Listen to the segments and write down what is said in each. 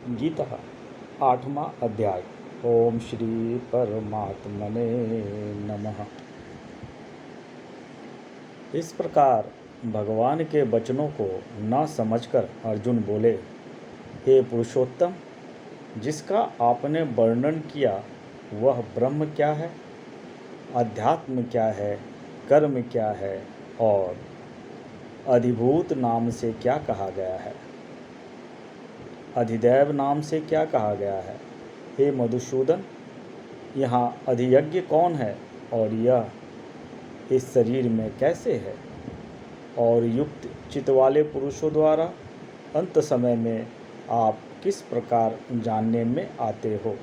गीता 8वां अध्याय। ओम श्री परमात्मने नमः। इस प्रकार भगवान के वचनों को न समझकर अर्जुन बोले, हे पुरुषोत्तम, जिसका आपने वर्णन किया वह ब्रह्म क्या है, अध्यात्म क्या है, कर्म क्या है और अधिभूत नाम से क्या कहा गया है, अधिदैव नाम से क्या कहा गया है। हे मधुसूदन, यहाँ अधियज्ञ कौन है और यह इस शरीर में कैसे है, और युक्त चित्त वाले पुरुषों द्वारा अंत समय में आप किस प्रकार जानने में आते हो।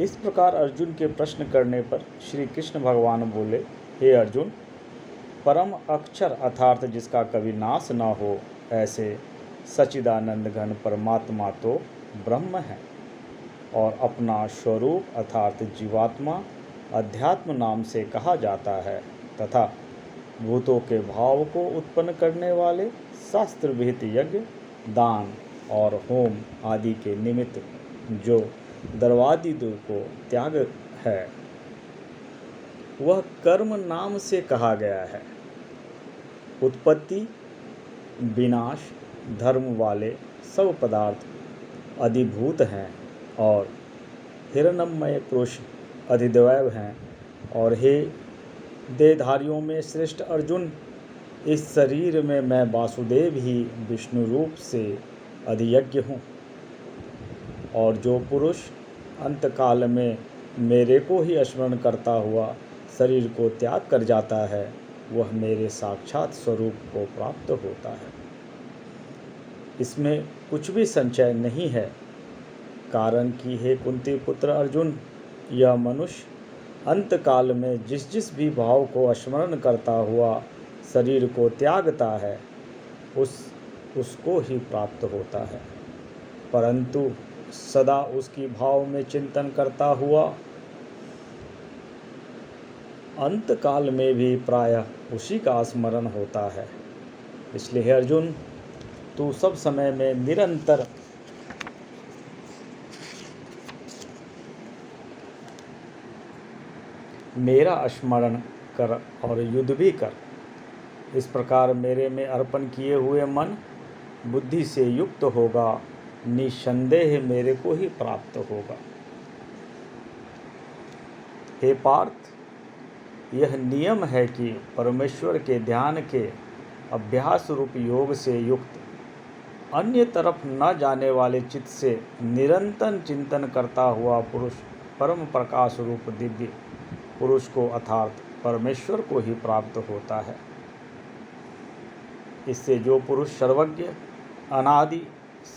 इस प्रकार अर्जुन के प्रश्न करने पर श्री कृष्ण भगवान बोले, हे अर्जुन, परम अक्षर अर्थात जिसका कभी नाश न हो ऐसे सच्चिदानंद घन परमात्मा तो ब्रह्म है, और अपना स्वरूप अर्थात जीवात्मा अध्यात्म नाम से कहा जाता है, तथा भूतों के भाव को उत्पन्न करने वाले शास्त्र विहित यज्ञ, दान और होम आदि के निमित्त जो द्रवादि को त्याग है वह कर्म नाम से कहा गया है। उत्पत्ति विनाश धर्म वाले सब पदार्थ अधिभूत हैं और हिरण्मय पुरुष अधिदैव हैं। और हे देहधारियों में श्रेष्ठ अर्जुन, इस शरीर में मैं वासुदेव ही विष्णु रूप से अधियज्ञ हूँ, और जो पुरुष अंतकाल में मेरे को ही स्मरण करता हुआ शरीर को त्याग कर जाता है वह मेरे साक्षात स्वरूप को प्राप्त होता है। इसमें कुछ भी संशय नहीं है, कारण कि हे कुंती पुत्र अर्जुन, यह मनुष्य अंतकाल में जिस जिस भी भाव को स्मरण करता हुआ शरीर को त्यागता है उसको ही प्राप्त होता है, परंतु सदा उसकी भाव में चिंतन करता हुआ अंतकाल में भी प्रायः उसी का स्मरण होता है। इसलिए हे अर्जुन, तू सब समय में निरंतर मेरा स्मरण कर और युद्ध भी कर। इस प्रकार मेरे में अर्पण किए हुए मन बुद्धि से युक्त होगा, निसंदेह मेरे को ही प्राप्त होगा। हे पार्थ, यह नियम है कि परमेश्वर के ध्यान के अभ्यास रूप योग से युक्त अन्य तरफ न जाने वाले चित्त से निरंतर चिंतन करता हुआ पुरुष परम प्रकाश रूप दिव्य पुरुष को अर्थात परमेश्वर को ही प्राप्त होता है। इससे जो पुरुष सर्वज्ञ, अनादि,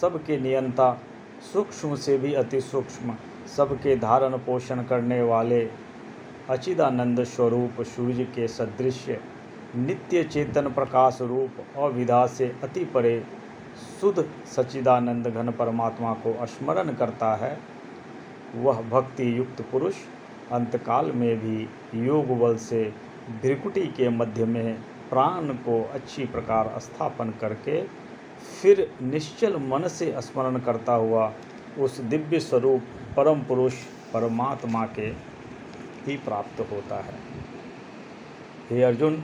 सबके नियंता, सूक्ष्म से भी अति सूक्ष्म, सबके धारण पोषण करने वाले अचिदानंद स्वरूप सूर्य के सदृश नित्य चेतन प्रकाश रूप अविधा से अति परे शुद्ध सच्चिदानंद घन परमात्मा को स्मरण करता है, वह भक्ति युक्त पुरुष अंतकाल में भी योग बल से भ्रिकुटी के मध्य में प्राण को अच्छी प्रकार स्थापन करके फिर निश्चल मन से स्मरण करता हुआ उस दिव्य स्वरूप परम पुरुष परमात्मा के ही प्राप्त होता है। हे अर्जुन,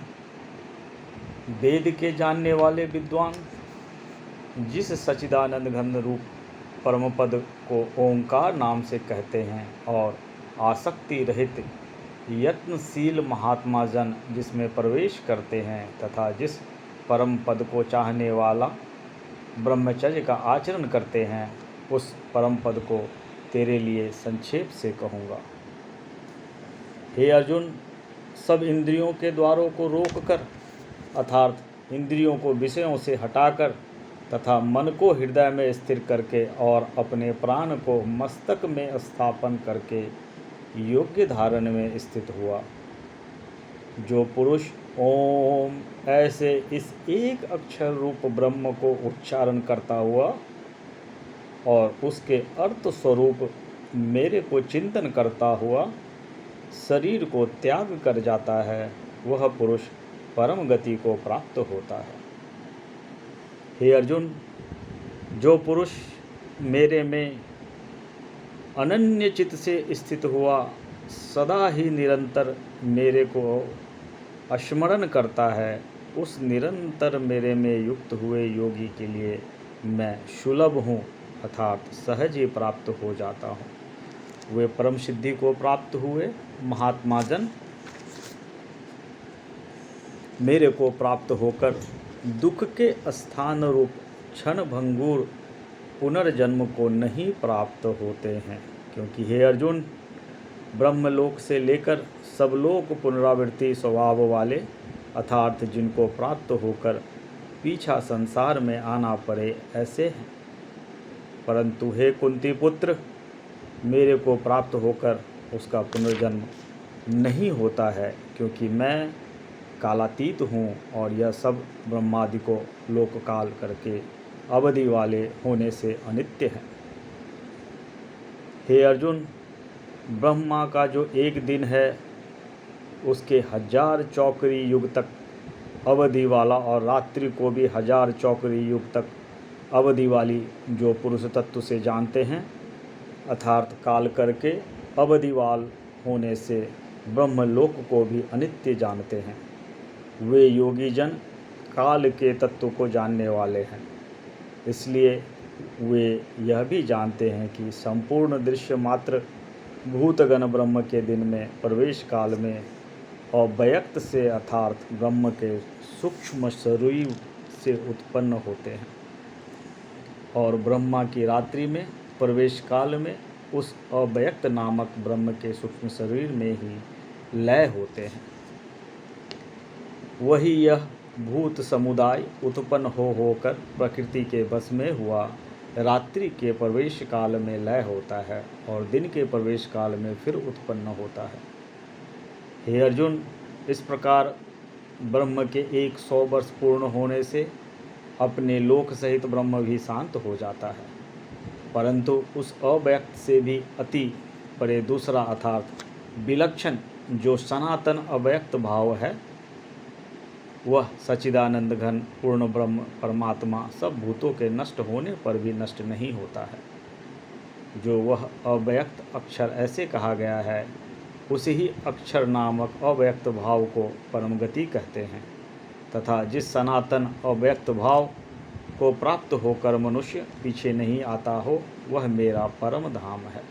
वेद के जानने वाले विद्वान जिस सच्चिदानंद घन रूप परम पद को ओंकार नाम से कहते हैं और आसक्ति रहित यत्नशील महात्मा जन जिसमें प्रवेश करते हैं तथा जिस परम पद को चाहने वाला ब्रह्मचर्य का आचरण करते हैं, उस परम पद को तेरे लिए संक्षेप से कहूँगा। हे अर्जुन, सब इंद्रियों के द्वारों को रोककर अर्थात इंद्रियों को विषयों से हटाकर तथा मन को हृदय में स्थिर करके और अपने प्राण को मस्तक में स्थापन करके योग्य धारण में स्थित हुआ, जो पुरुष ओम ऐसे इस एक अक्षर रूप ब्रह्म को उच्चारण करता हुआ और उसके अर्थ स्वरूप मेरे को चिंतन करता हुआ शरीर को त्याग कर जाता है, वह पुरुष परम गति को प्राप्त होता है। हे अर्जुन, जो पुरुष मेरे में अनन्य चित्त से स्थित हुआ, सदा ही निरंतर मेरे को स्मरण करता है, उस निरंतर मेरे में युक्त हुए योगी के लिए मैं सुलभ हूँ, अर्थात सहज ही प्राप्त हो जाता हूँ। वे परम सिद्धि को प्राप्त हुए महात्मा जन मेरे को प्राप्त होकर दुख के स्थान रूप क्षण भंगुर पुनर्जन्म को नहीं प्राप्त होते हैं, क्योंकि हे अर्जुन, ब्रह्मलोक से लेकर सब लोक पुनरावृत्ति स्वभाव वाले, अर्थात जिनको प्राप्त होकर पीछा संसार में आना पड़े, ऐसे हैं। परंतु हे कुंती पुत्र, मेरे को प्राप्त होकर उसका पुनर्जन्म नहीं होता है, क्योंकि मैं कालातीत हूँ और यह सब ब्रह्मादि को लोक काल करके अवधि वाले होने से अनित्य है। हे अर्जुन, ब्रह्मा का जो एक दिन है उसके 1000 चौकरी युग तक अवधि वाला, और रात्रि को भी 1000 चौकरी युग तक अवधि वाली जो पुरुष तत्व से जानते हैं, अर्थात काल करके अवधिवाल होने से ब्रह्मलोक को भी अनित्य जानते हैं, वे योगी जन काल के तत्व को जानने वाले हैं। इसलिए वे यह भी जानते हैं कि संपूर्ण दृश्य मात्र भूतगण ब्रह्म के दिन में प्रवेश काल में अव्यक्त से, अर्थात ब्रह्म के सूक्ष्म शरीर से उत्पन्न होते हैं, और ब्रह्मा की रात्रि में प्रवेश काल में उस अव्यक्त नामक ब्रह्म के सूक्ष्म शरीर में ही लय होते हैं। वही यह भूत समुदाय उत्पन्न होकर प्रकृति के बस में हुआ रात्रि के प्रवेश काल में लय होता है और दिन के प्रवेश काल में फिर उत्पन्न होता है। हे अर्जुन, इस प्रकार ब्रह्म के 100 वर्ष पूर्ण होने से अपने लोक सहित ब्रह्म भी शांत हो जाता है, परंतु उस अव्यक्त से भी अति परे दूसरा, अर्थात विलक्षण जो सनातन अव्यक्त भाव है, वह सच्चिदानंद घन पूर्ण ब्रह्म परमात्मा सब भूतों के नष्ट होने पर भी नष्ट नहीं होता है। जो वह अव्यक्त अक्षर ऐसे कहा गया है, उसी ही अक्षर नामक अव्यक्त भाव को परम गति कहते हैं, तथा जिस सनातन अव्यक्त भाव को प्राप्त होकर मनुष्य पीछे नहीं आता हो, वह मेरा परम धाम है।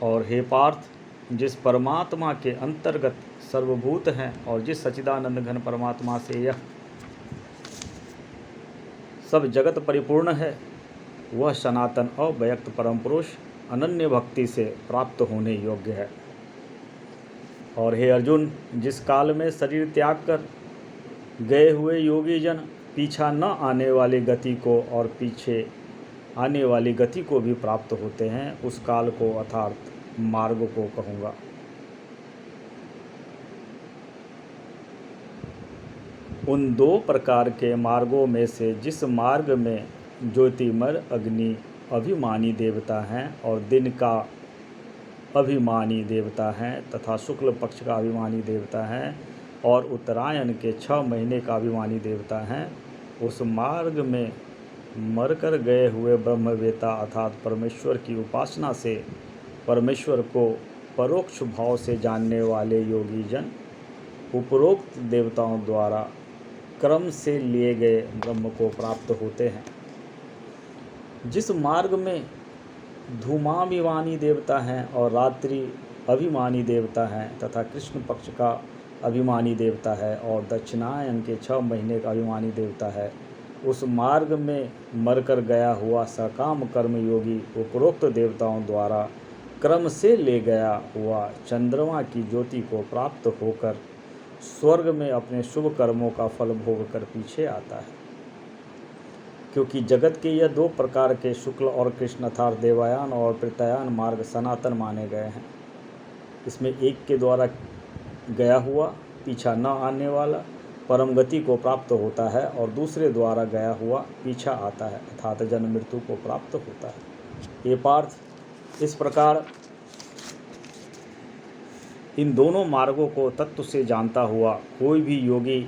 और हे पार्थ, जिस परमात्मा के अंतर्गत सर्वभूत हैं और जिस सच्चिदानंद घन परमात्मा से यह सब जगत परिपूर्ण है, वह सनातन अव्यक्त परम पुरुष अनन्य भक्ति से प्राप्त होने योग्य है। और हे अर्जुन, जिस काल में शरीर त्याग कर गए हुए योगी जन पीछा न आने वाली गति को और पीछे आने वाली गति को भी प्राप्त होते हैं, उस काल को अर्थात मार्ग को कहूँगा। उन 2 प्रकार के मार्गों में से जिस मार्ग में ज्योतिमय अग्नि अभिमानी देवता हैं और दिन का अभिमानी देवता हैं तथा शुक्ल पक्ष का अभिमानी देवता हैं और उत्तरायण के 6 महीने का अभिमानी देवता हैं, उस मार्ग में मरकर गए हुए ब्रह्मवेता अर्थात परमेश्वर की उपासना से परमेश्वर को परोक्ष भाव से जानने वाले योगी जन उपरोक्त देवताओं द्वारा क्रम से लिए गए ब्रह्म को प्राप्त होते हैं। जिस मार्ग में धूमाभिमानी देवता हैं और रात्रि अभिमानी देवता हैं तथा कृष्ण पक्ष का अभिमानी देवता है और दक्षिणायन के 6 महीने का अभिमानी देवता है, उस मार्ग में मरकर गया हुआ सकाम कर्म योगी उपरोक्त देवताओं द्वारा क्रम से ले गया हुआ चंद्रमा की ज्योति को प्राप्त होकर स्वर्ग में अपने शुभ कर्मों का फल भोग कर पीछे आता है। क्योंकि जगत के यह 2 प्रकार के शुक्ल और कृष्ण अर्थात देवयान और प्रत्यायन मार्ग सनातन माने गए हैं। इसमें एक के द्वारा गया हुआ पीछा न आने वाला परम गति को प्राप्त होता है और दूसरे द्वारा गया हुआ पीछा आता है, अर्थात जन्म मृत्यु को प्राप्त होता है। ये पार्थ, इस प्रकार इन दोनों मार्गों को तत्व से जानता हुआ कोई भी योगी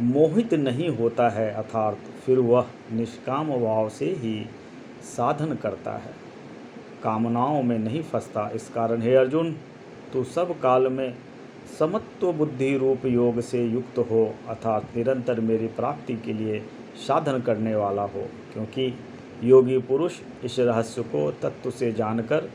मोहित नहीं होता है, अर्थात फिर वह निष्काम भाव से ही साधन करता है, कामनाओं में नहीं फंसता। इस कारण हे अर्जुन, तू सब काल में समत्व बुद्धि रूप योग से युक्त हो, अर्थात निरंतर मेरी प्राप्ति के लिए साधन करने वाला हो, क्योंकि योगी पुरुष इस रहस्य को तत्व से जानकर